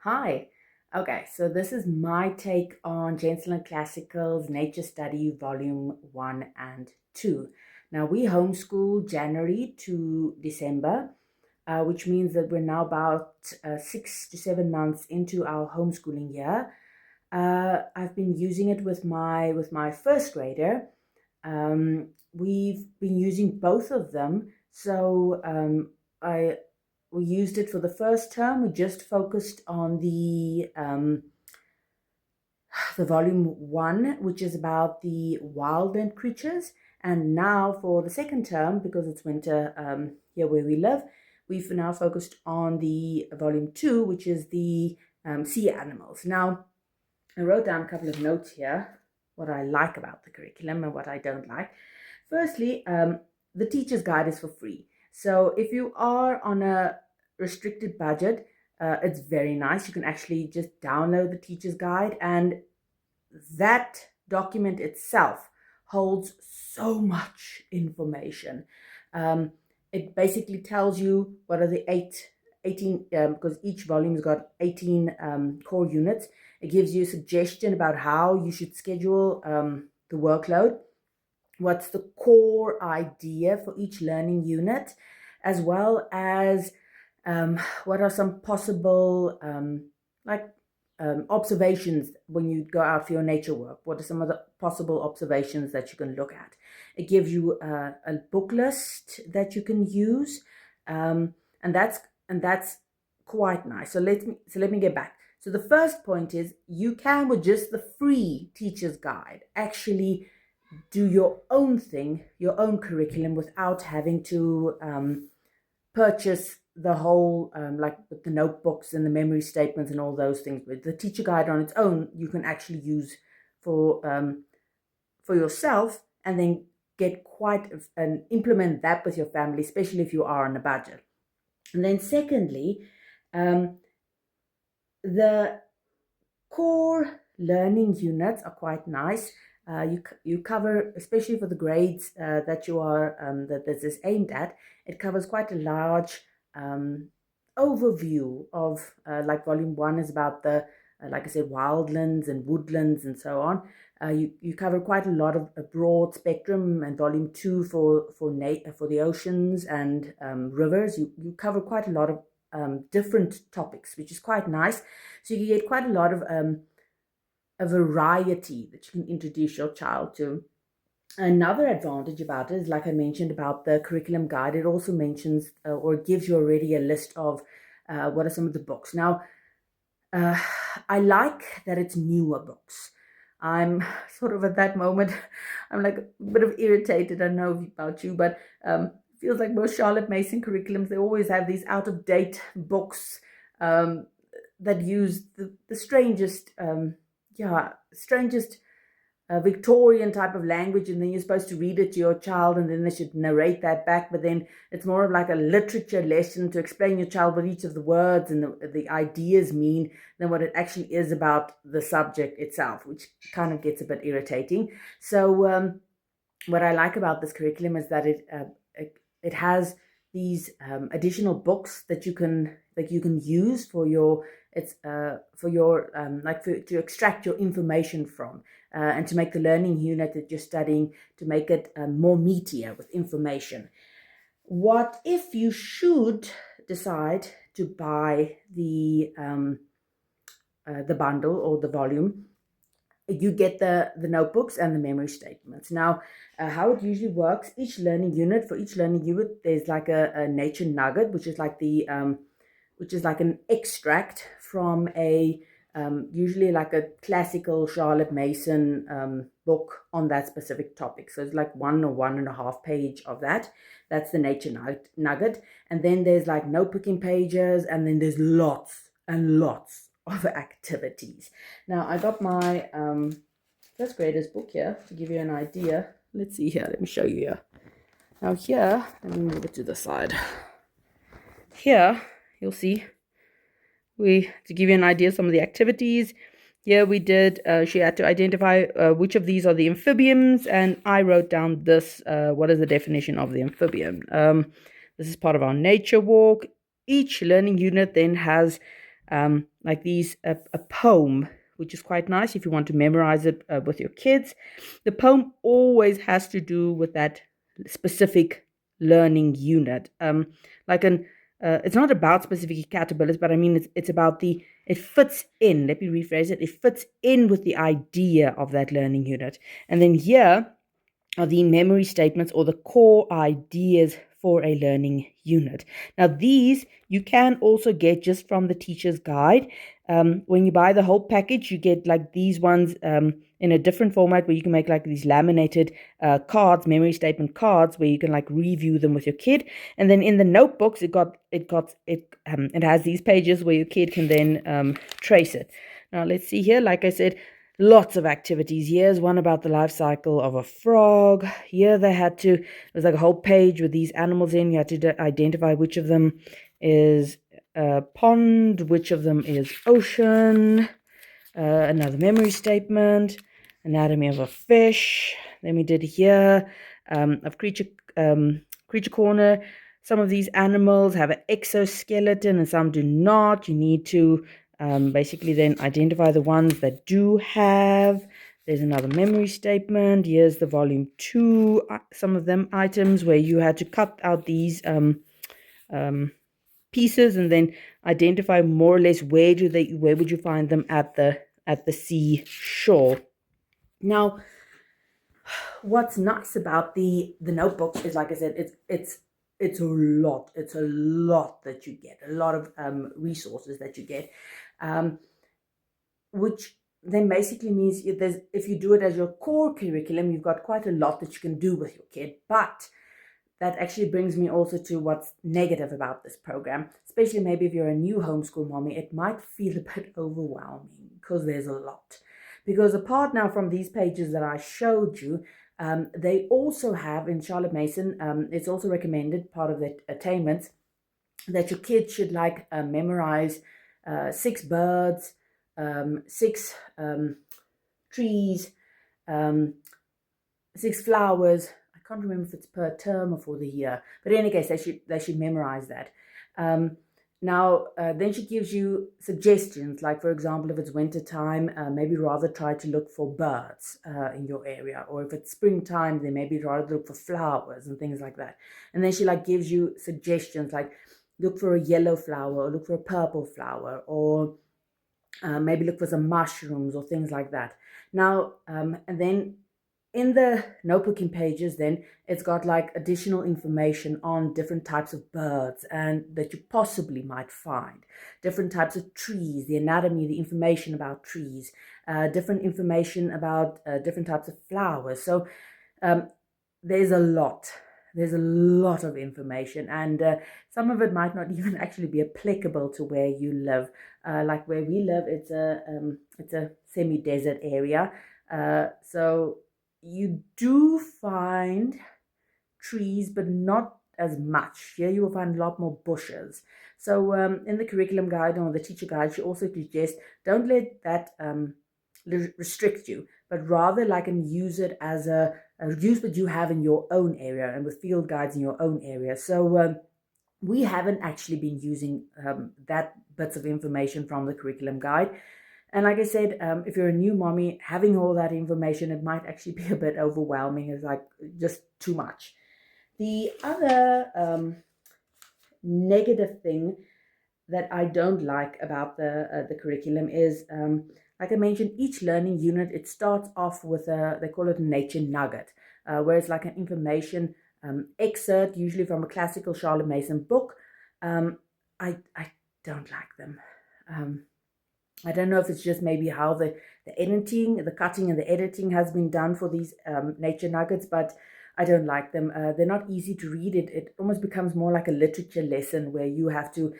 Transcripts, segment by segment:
Hi. Okay, so this is my take on Gentle and Classical's Nature Study Volume 1 and 2. Now, we homeschool January to December, which means that we're now about 6 to 7 months into our homeschooling year. I've been using it with my first grader. We've been using both of them. I we used it for the first term. We just focused on the volume one, which is about the wildland creatures. And now for the second term, because it's winter here where we live, we've now focused on the volume two, which is the sea animals. Now, I wrote down a couple of notes here, what I like about the curriculum and what I don't like. Firstly, the teacher's guide is for free. So if you are on a restricted budget, it's very nice. You can actually just download the teacher's guide, and that document itself holds so much information. It basically tells you what are the 18, because each volume's got 18 core units. It gives you a suggestion about how you should schedule the workload, what's the core idea for each learning unit, as well as what are some possible observations when you go out for your nature work. What are some of the possible observations that you can look at? It gives you a book list that you can use, and that's quite nice. So let me get back. So the first point is you can, with just the free teacher's guide, actually do your own thing, your own curriculum, without having to purchase the whole like the notebooks and the memory statements and all those things. With the teacher guide on its own, you can actually use for yourself, and then get quite and implement that with your family, especially if you are on a budget. And then secondly, the core learning units are quite nice. You cover, especially for the grades that you are that this is aimed at, it covers quite a large overview of like volume one is about the like I said, wildlands and woodlands and so on. You cover quite a lot of a broad spectrum, and volume two for the oceans and rivers. You cover quite a lot of different topics, which is quite nice. So you get quite a lot of a variety that you can introduce your child to. Another advantage about it is, like I mentioned about the curriculum guide, it also mentions or gives you already a list of what are some of the books. Now, I like that it's newer books. I'm sort of at that moment, I'm like a bit of irritated. I don't know about you, but feels like most Charlotte Mason curriculums, they always have these out of date books that use the strangest, strangest Victorian type of language, and then you're supposed to read it to your child, and then they should narrate that back. But then it's more of like a literature lesson to explain your child what each of the words and the ideas mean than what it actually is about the subject itself, which kind of gets a bit irritating. So what I like about this curriculum is that it has these additional books that you can use for your to extract your information from, and to make the learning unit that you're studying, to make it more meatier with information. What if you should decide to buy the bundle or the volume? You get the notebooks and the memory statements. Now, how it usually works, for each learning unit, there's like a nature nugget, which is like an extract from a usually like a classical Charlotte Mason book on that specific topic. So it's like 1 or 1.5 page of that. That's the nature nugget. And then there's like notebooking pages, and then there's lots and lots of activities. Now, I got my first grader's book here to give you an idea. Let's see here. Let me show you here. Now here, let me move it to the side. Here, you'll see, to give you an idea of some of the activities. Here we did, she had to identify which of these are the amphibians, and I wrote down this, what is the definition of the amphibian. This is part of our nature walk. Each learning unit then has like these, a poem, which is quite nice if you want to memorize it with your kids. The poem always has to do with that specific learning unit. Like an It's not about specific caterpillars, but I mean it's about it fits in. Let me rephrase it. It fits in with the idea of that learning unit. And then here are the memory statements or the core ideas for a learning unit. Now, these you can also get just from the teacher's guide. When you buy the whole package, you get like these ones in a different format where you can make like these laminated cards, memory statement cards, where you can like review them with your kid. And then in the notebooks, it has these pages where your kid can then trace it. Now, let's see here. Like I said, lots of activities. Here's one about the life cycle of a frog. Here it was like a whole page with these animals in. You had to identify which of them is pond, which of them is ocean. Another memory statement, anatomy of a fish. Then we did here of creature corner. Some of these animals have an exoskeleton and some do not. You need to basically then identify the ones that do have. There's another memory statement. Here's the volume 2, some of them items where you had to cut out these pieces and then identify more or less where would you find them at the seashore. Now, what's nice about the notebook is, like I said, it's a lot. It's a lot that you get, a lot of resources that you get, which then basically means if you do it as your core curriculum, you've got quite a lot that you can do with your kid. But that actually brings me also to what's negative about this program, especially maybe if you're a new homeschool mommy. It might feel a bit overwhelming because there's a lot. Because apart now from these pages that I showed you, they also have in Charlotte Mason, it's also recommended, part of the attainments, that your kids should memorize 6 birds, 6 trees, 6 flowers. I can't remember if it's per term or for the year, but in any case, they should memorize that. Now, then she gives you suggestions, like, for example, if it's winter time, maybe rather try to look for birds in your area. Or if it's springtime, then maybe rather look for flowers and things like that. And then she gives you suggestions, like look for a yellow flower or look for a purple flower, or maybe look for some mushrooms or things like that. Now, and then in the notebooking pages, then it's got additional information on different types of birds and that you possibly might find, different types of trees, the anatomy, the information about trees, different information about different types of flowers. So there's a lot of information, and some of it might not even actually be applicable to where you live. Like where we live, it's a semi-desert area, so you do find trees, but not as much. Here you will find a lot more bushes. So in the curriculum guide or the teacher guide, she also suggests don't let that restrict you, but rather and use it as use what you have in your own area and with field guides in your own area. So we haven't actually been using that bits of information from the curriculum guide. And like I said, if you're a new mommy, having all that information, it might actually be a bit overwhelming. It's just too much. The other negative thing that I don't like about the curriculum is, like I mentioned, each learning unit, it starts off with they call it a nature nugget, where it's like an information excerpt, usually from a classical Charlotte Mason book. I don't like them. I don't know if it's just maybe how the editing, the cutting and the editing has been done for these nature nuggets, but I don't like them. They're not easy to read. It almost becomes more like a literature lesson where you have to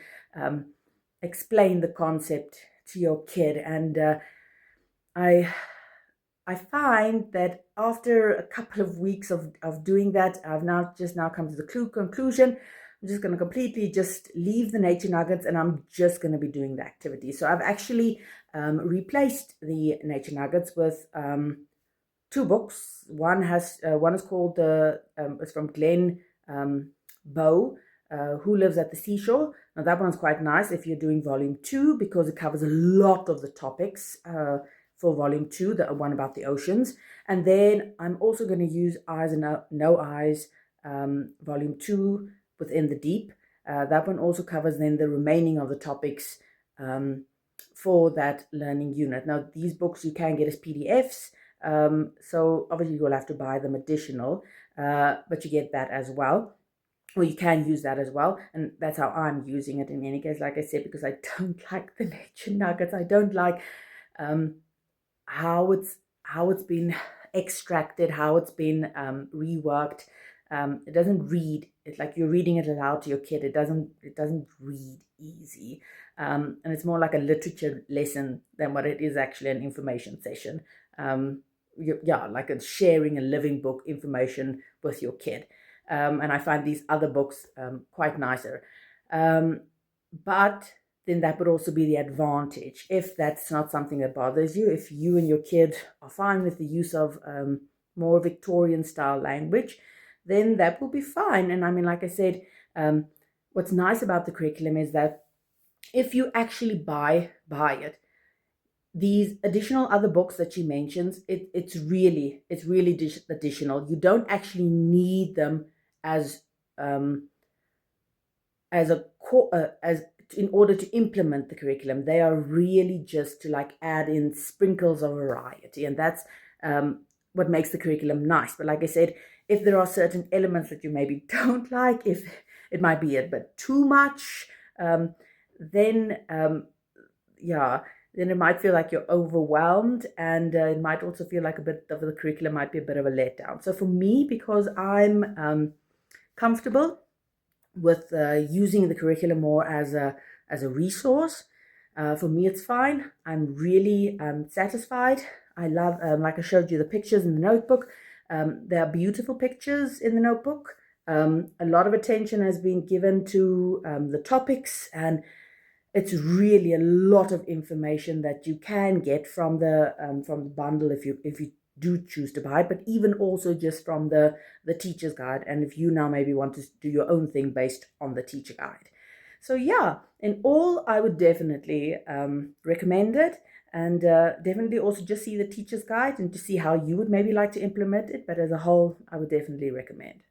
explain the concept to your kid. And I find that after a couple of weeks of doing that, I've now come to the conclusion. I'm just going to completely just leave the nature nuggets and I'm just going to be doing the activity. So I've actually replaced the nature nuggets with 2 books. One is called it's from Glenn Bow, Who Lives at the Seashore. Now that one's quite nice if you're doing volume 2 because it covers a lot of the topics for volume 2, the one about the oceans. And then I'm also going to use Eyes and No Eyes, volume 2, Within the Deep. That one also covers then the remaining of the topics for that learning unit. Now these books you can get as PDFs, so obviously you'll have to buy them additional, but you get that as well. Or you can use that as well, and that's how I'm using it in any case, like I said, because I don't like the nature nuggets. I don't like how it's been extracted, how it's been reworked. It doesn't read. It's like you're reading it aloud to your kid. It doesn't read easy, and it's more like a literature lesson than what it is actually an information session. Yeah, like it's sharing a living book information with your kid. And I find these other books quite nicer. But then that would also be the advantage if that's not something that bothers you. If you and your kid are fine with the use of more Victorian style language, then that will be fine. And I mean, like I said, what's nice about the curriculum is that if you actually buy it, these additional other books that she mentions, it's really additional. You don't actually need them as a as in order to implement the curriculum. They are really just to like add in sprinkles of variety, and that's what makes the curriculum nice. But like I said, if there are certain elements that you maybe don't like, if it might be a bit too much, then yeah, then it might feel like you're overwhelmed, and it might also feel like a bit of the curriculum might be a bit of a letdown. So for me, because I'm comfortable with using the curriculum more as a resource, for me it's fine. I'm really satisfied. I love, like I showed you the pictures in the notebook. There are beautiful pictures in the notebook. A lot of attention has been given to the topics, and it's really a lot of information that you can get from the bundle if you do choose to buy it, but even also just from the teacher's guide, and if you now maybe want to do your own thing based on the teacher guide. So yeah, in all, I would definitely recommend it, and definitely also just see the teacher's guide and to see how you would maybe like to implement it, but as a whole, I would definitely recommend.